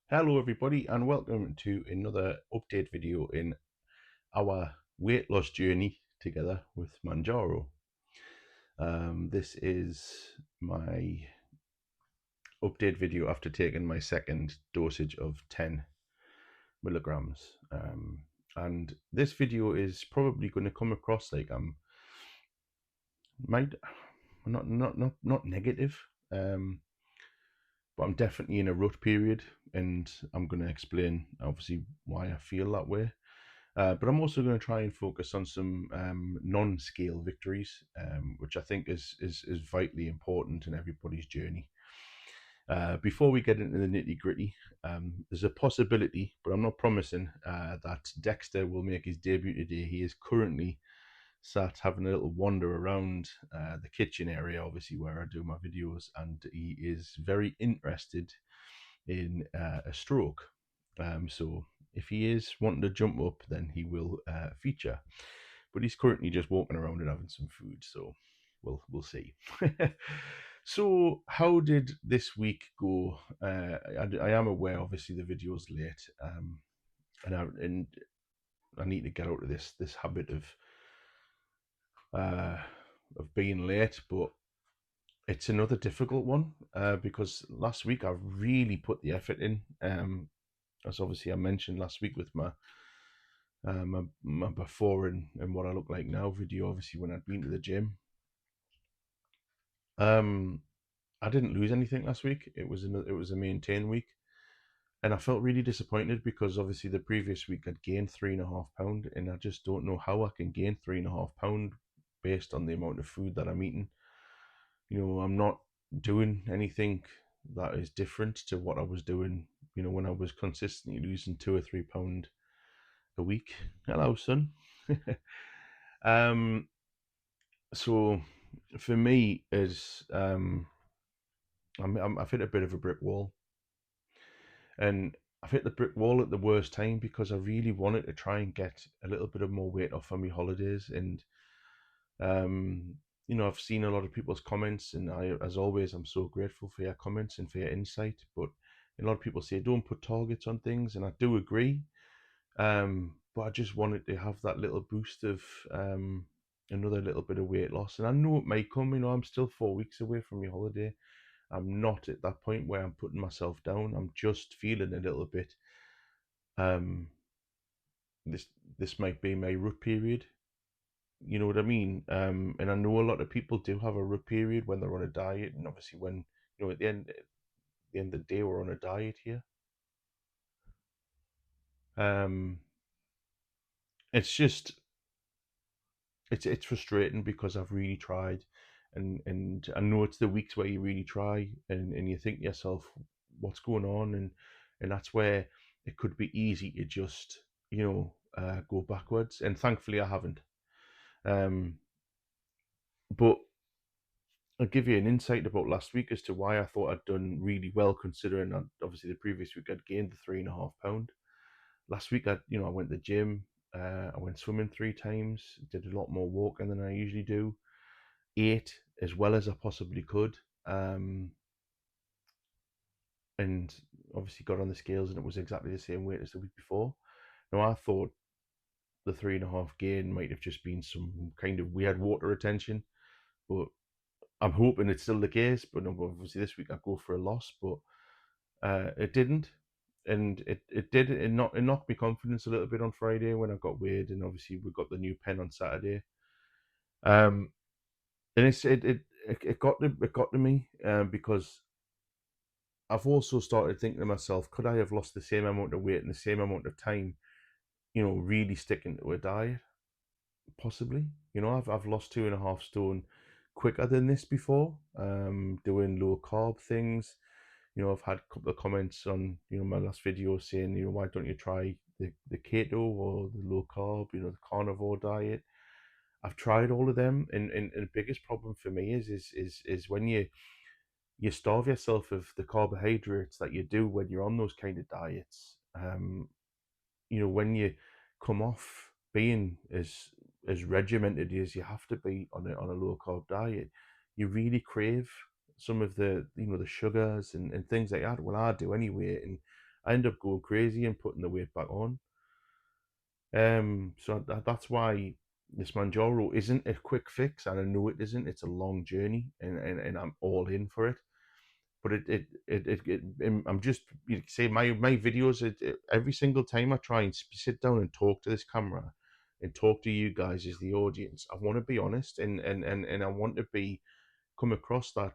Hello everybody and welcome to another update video in our weight loss journey together with Mounjaro. This is my update video after taking my second dosage of 10 milligrams. And this video is probably going to come across like I'm might not negative, but I'm definitely in a rut period, and I'm going to explain obviously why I feel that way. But I'm also going to try and focus on some non-scale victories, which I think is vitally important in everybody's journey. Before we get into the nitty-gritty, there's a possibility, but I'm not promising, that Dexter will make his debut today. He is currently sat having a little wander around the kitchen area, obviously where I do my videos, and he is very interested in a stroke. So if he is wanting to jump up, then he will feature. But he's currently just walking around and having some food, so we'll see. So how did this week go? I am aware, obviously, the video's late, and I need to get out of this habit uh, of being late, but it's another difficult one because last week I really put the effort in. As obviously I mentioned last week with my before and what I look like now video, obviously when I'd been to the gym. Um, I didn't lose anything last week. It was a maintain week, and I felt really disappointed because obviously the previous week I'd gained 3.5 pound, and I just don't know how I can gain 3.5 pound based on the amount of food that I'm eating. I'm not doing anything that is different to what I was doing. When I was consistently losing 2 or 3 pound a week. Hello, son. um, so for me, is I've hit a bit of a brick wall, and I've hit the brick wall at the worst time because I really wanted to try and get a little bit of more weight off on my holidays, and um, I've seen a lot of people's comments, and as always, I'm so grateful for your comments and for your insight. But a lot of people say don't put targets on things, and I do agree. But I just wanted to have that little boost of another little bit of weight loss. And I know it may come, I'm still 4 weeks away from my holiday. I'm not at that point where I'm putting myself down. I'm just feeling a little bit um this this might be my root period. You know what I mean? And I know a lot of people do have a root period when they're on a diet, and obviously when at the end of the day we're on a diet here. Um it's just it's frustrating because I've really tried, and I know it's the weeks where you really try, and you think to yourself, what's going on, and that's where it could be easy to just go backwards, and thankfully I haven't. Um, but I'll give you an insight about last week as to why I thought I'd done really well, considering that obviously the previous week I'd gained the 3.5 pound. Last week I went to the gym. I went swimming 3 times. Did a lot more walking than I usually do. Ate as well as I possibly could, and obviously got on the scales, and it was exactly the same weight as the week before. Now I thought the 3.5 gain might have just been some kind of weird water retention, but I'm hoping it's still the case. But no, obviously this week I go for a loss, but it didn't, and it knocked me confidence a little bit on Friday when I got weighed, and obviously we got the new pen on Saturday. Um, and it got to me because I've also started thinking to myself, could I have lost the same amount of weight in the same amount of time? Really sticking to a diet, possibly. I've lost 2.5 stone quicker than this before. Doing low carb things. I've had a couple of comments on my last video saying why don't you try the keto or the low carb, the carnivore diet. I've tried all of them, and the biggest problem for me is when you starve yourself of the carbohydrates that you do when you're on those kind of diets. When you come off being as regimented as you have to be on a low carb diet, you really crave some of the the sugars and things like that. Well, I do anyway, and I end up going crazy and putting the weight back on. So that's why this Mounjaro isn't a quick fix, and I know it isn't. It's a long journey, and I'm all in for it. But I'm just, you say, my videos. Every single time I try and sit down and talk to this camera, and talk to you guys as the audience, I want to be honest, and I want to be come across that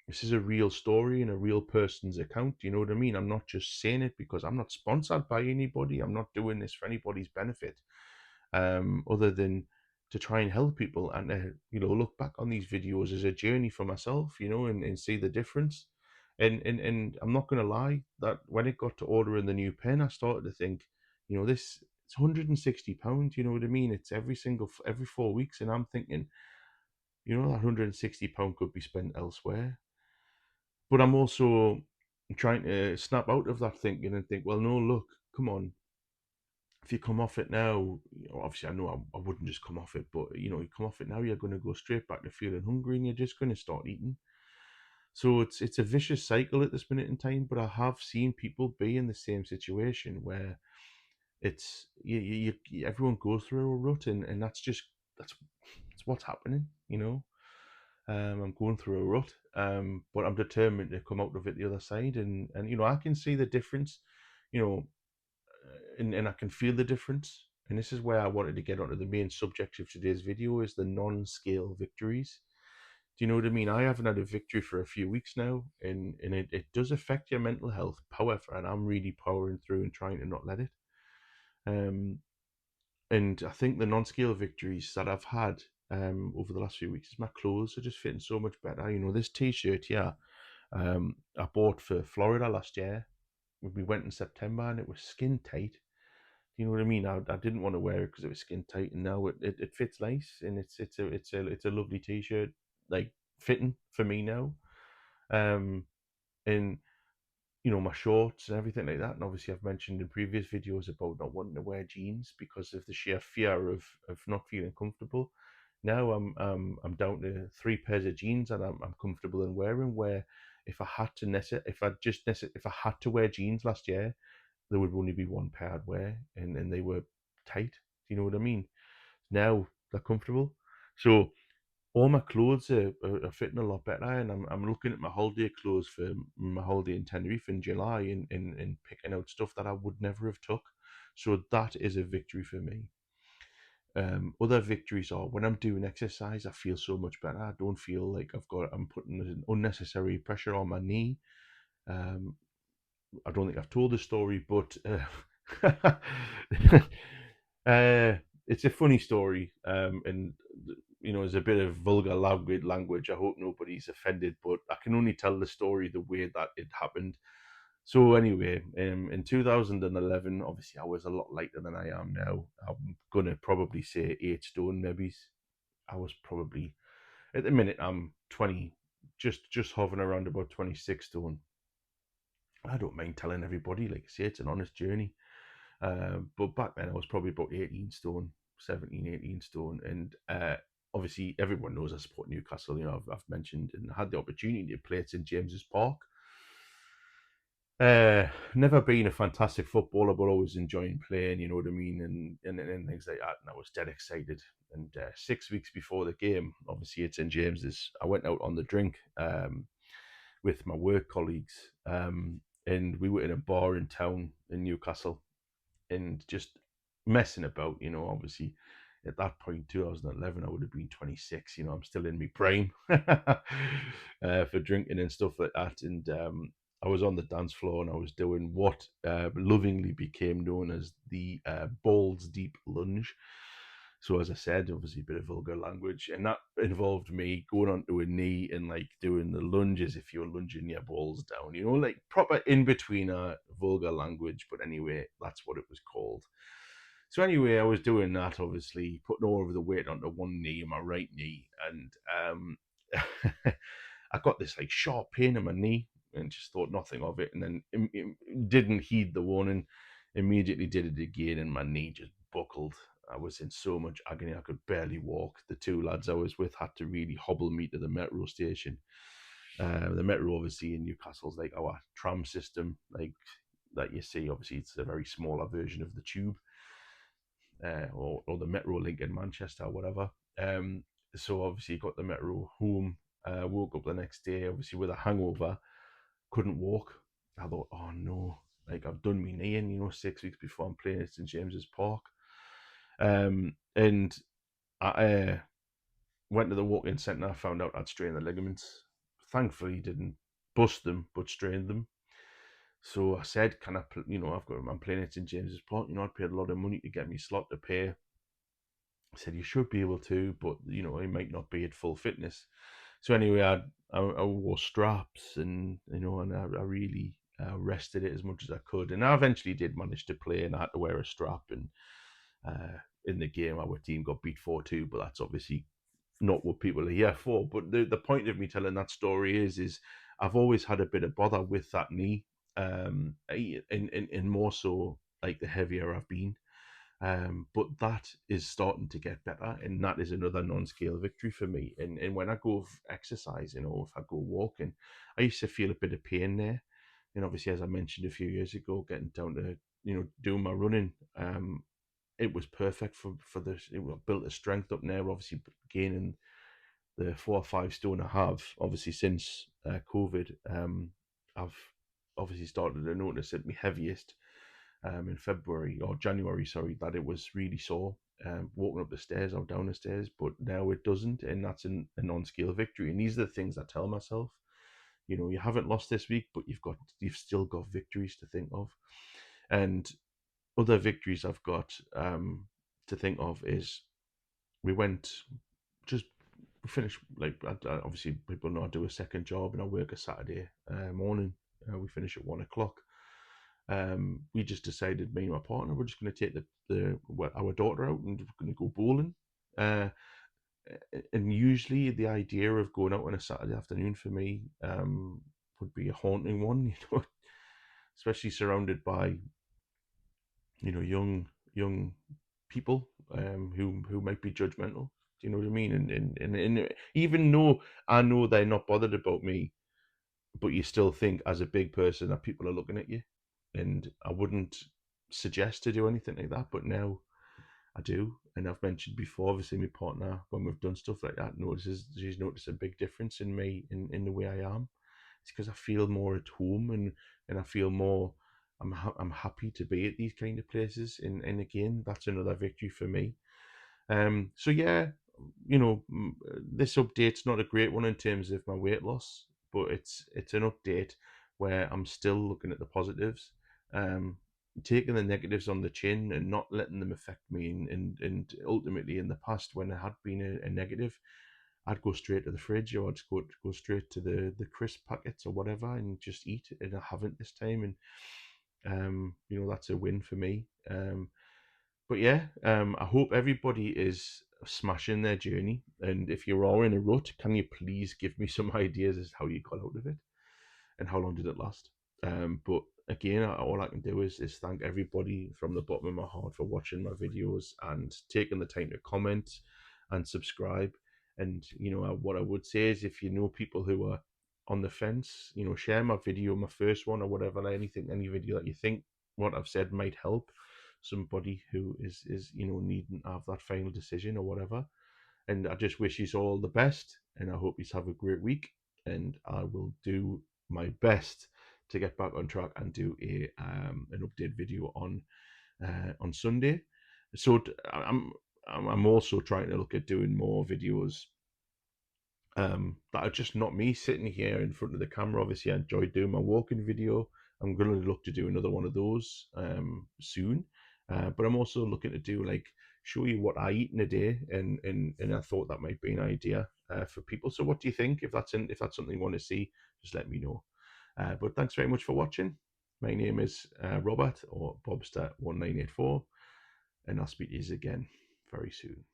this is a real story and a real person's account. You know what I mean? I'm not just saying it because I'm not sponsored by anybody. I'm not doing this for anybody's benefit, other than to try and help people and look back on these videos as a journey for myself, and see the difference. And I'm not going to lie that when it got to ordering the new pen, I started to think, this it's £160. You know what I mean? It's every 4 weeks, and I'm thinking, that £160 could be spent elsewhere. But I'm also trying to snap out of that thinking and think, well, no, look, come on. If you come off it now, obviously I know I wouldn't just come off it, but you come off it now, you're going to go straight back to feeling hungry, and you're just going to start eating. So it's a vicious cycle at this minute in time. But I have seen people be in the same situation where it's everyone goes through a rut, and that's what's happening. I'm going through a rut, but I'm determined to come out of it the other side, and I can see the difference, you know, and I can feel the difference. And this is where I wanted to get onto the main subject of today's video: is the non-scale victories. Do you know what I mean? I haven't had a victory for a few weeks now, and it does affect your mental health. However, and I'm really powering through and trying to not let it. Um, and I think the non-scale victories that I've had over the last few weeks is my clothes are just fitting so much better. This T-shirt here, I bought for Florida last year. We went in September, and it was skin tight. You know what I mean? I didn't want to wear it because it was skin tight, and now it fits nice, and it's a lovely T-shirt, like fitting for me now. Um, and my shorts and everything like that. And obviously, I've mentioned in previous videos about not wanting to wear jeans because of the sheer fear of not feeling comfortable. Now I'm down to three pairs of jeans that I'm comfortable in wearing. Where if I had to if I had to wear jeans last year, there would only be one pair I'd wear, and they were tight. Do you know what I mean? Now they're comfortable. So all my clothes are fitting a lot better, and I'm looking at my holiday clothes for my holiday in Tenerife in July, and picking out stuff that I would never have took. So that is a victory for me. Other victories are when I'm doing exercise, I feel so much better. I don't feel like I'm putting an unnecessary pressure on my knee. Um, I don't think I've told the story, but it's a funny story, and there's a bit of vulgar language. I hope nobody's offended, but I can only tell the story the way that it happened. So anyway, in 2011, obviously I was a lot lighter than I am now. I'm gonna probably say 8 stone, maybe. I was probably at the minute I'm 20, just hovering around about 26 stone. I don't mind telling everybody, like I say, it's an honest journey. But back then I was probably about 18 stone, 17, 18 stone. And obviously everyone knows I support Newcastle. I've mentioned and had the opportunity to play at St James's Park. Never been a fantastic footballer, but always enjoying playing, you know what I mean? And things like that. And I was dead excited. And 6 weeks before the game, obviously at St James's, I went out on the drink with my work colleagues. And we were in a bar in town in Newcastle, and just messing about. Obviously at that point, 2011, I would have been 26. I'm still in my prime for drinking and stuff like that. And I was on the dance floor, and I was doing what lovingly became known as the balls deep lunge. So as I said, obviously a bit of vulgar language, and that involved me going onto a knee and like doing the lunges if you're lunging your balls down, like proper in between vulgar language. But anyway, that's what it was called. So anyway, I was doing that, obviously putting all of the weight onto one knee and my right knee, and I got this like sharp pain in my knee, and just thought nothing of it, and then didn't heed the warning. Immediately did it again, and my knee just buckled. I was in so much agony I could barely walk. The two lads I was with had to really hobble me to the metro station. The metro, obviously, in Newcastle's like our tram system. Like that you see. Obviously, it's a very smaller version of the tube, or the Metro link in Manchester or whatever. Um, so obviously got the Metro home. Woke up the next day, obviously with a hangover, couldn't walk. I thought, oh no, like I've done my knee in, 6 weeks before I'm playing at St James's Park. And I went to the walk-in centre. I found out I'd strained the ligaments. Thankfully, didn't bust them, but strained them. So I said, "Can I? I'm playing at St James's Park. I'd paid a lot of money to get me slot to pay." I said, "You should be able to, but it might not be at full fitness." So anyway, I wore straps, and I really rested it as much as I could, and I eventually did manage to play, and I had to wear a strap, and in the game our team got beat 4-2, but that's obviously not what people are here for. But the point of me telling that story is I've always had a bit of bother with that knee, and more so like the heavier I've been. But that is starting to get better, and that is another non-scale victory for me. And when I go exercise, if I go walking, I used to feel a bit of pain there. And obviously, as I mentioned a few years ago, getting down to doing my running, it was perfect for this. It built a strength up there. Obviously, gaining the 4 or 5 stone I have, obviously since COVID, I've obviously started to notice at my heaviest in February or January, sorry, that it was really sore, walking up the stairs or down the stairs, but now it doesn't, and that's a non-scale victory. And these are the things I tell myself. You haven't lost this week, but you've still got victories to think of, and other victories I've got to think of is we went just finished like obviously people know I do a second job and I work a Saturday morning. We finish at 1 o'clock. We just decided, me and my partner, we're just going to take our daughter out and we're going to go bowling. Uh, and usually the idea of going out on a Saturday afternoon for me would be a haunting one, especially surrounded by young people who might be judgmental. Do you know what I mean? And even though I know they're not bothered about me, but you still think as a big person that people are looking at you. And I wouldn't suggest to do anything like that, but now I do. And I've mentioned before, obviously, my partner, when we've done stuff like that, she's noticed a big difference in me, in the way I am. It's because I feel more at home, and I feel more. I'm happy to be at these kind of places, and again, that's another victory for me. So yeah, this update's not a great one in terms of my weight loss, but it's an update where I'm still looking at the positives, taking the negatives on the chin and not letting them affect me. And ultimately, in the past, when I had been a negative, I'd go straight to the fridge, or I'd just go straight to the crisp packets or whatever and just eat. And I haven't this time, and that's a win for me. But yeah, I hope everybody is smashing their journey. And if you are in a rut, can you please give me some ideas as to how you got out of it and how long did it last? But again, all I can do is thank everybody from the bottom of my heart for watching my videos and taking the time to comment and subscribe. And what I would say is, if you know people who are on the fence, share my video, my first one or whatever, any video that you think what I've said might help somebody who is needing to have that final decision or whatever. And I just wish you all the best, and I hope you have a great week. And I will do my best to get back on track and do an update video on Sunday. So I'm also trying to look at doing more videos that are just not me sitting here in front of the camera. Obviously, I enjoyed doing my walking video. I'm going to look to do another one of those soon. But I'm also looking to do show you what I eat in a day, and I thought that might be an idea for people. So what do you think? If that's something you want to see, just let me know. But thanks very much for watching. My name is Robert, or Bobster1984, and I'll speak to you again very soon.